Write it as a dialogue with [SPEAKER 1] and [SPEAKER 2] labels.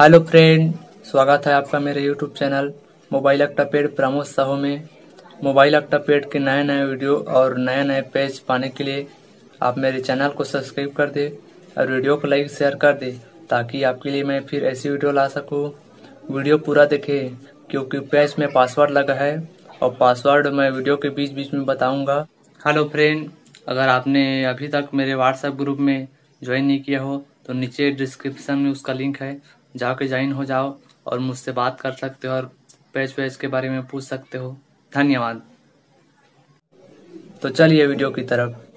[SPEAKER 1] Hello friend, स्वागत है आपका मेरे YouTube channel mobile Octapad Pramod Sahu में। मोबाइल अक्टापेड के नए नए वीडियो और नए नए पेज पाने के लिए आप मेरे चैनल को सब्सक्राइब कर दे और वीडियो को लाइक शेयर कर दे, ताकि आपके लिए मैं फिर ऐसी वीडियो ला सकूं। वीडियो पूरा देखें क्योंकि पेज में पासवर्ड लगा है और पासवर्ड मैं वीडियो के बीच बीच में बताऊंगा। हेलो फ्रेंड, अगर आपने अभी तक मेरे व्हाट्सएप ग्रुप में ज्वाइन नहीं किया हो तो नीचे डिस्क्रिप्शन में उसका लिंक है, जाके ज्वाइन हो जाओ और मुझसे बात कर सकते हो और पेज के बारे में पूछ सकते हो। धन्यवाद। तो चलिए वीडियो की तरफ।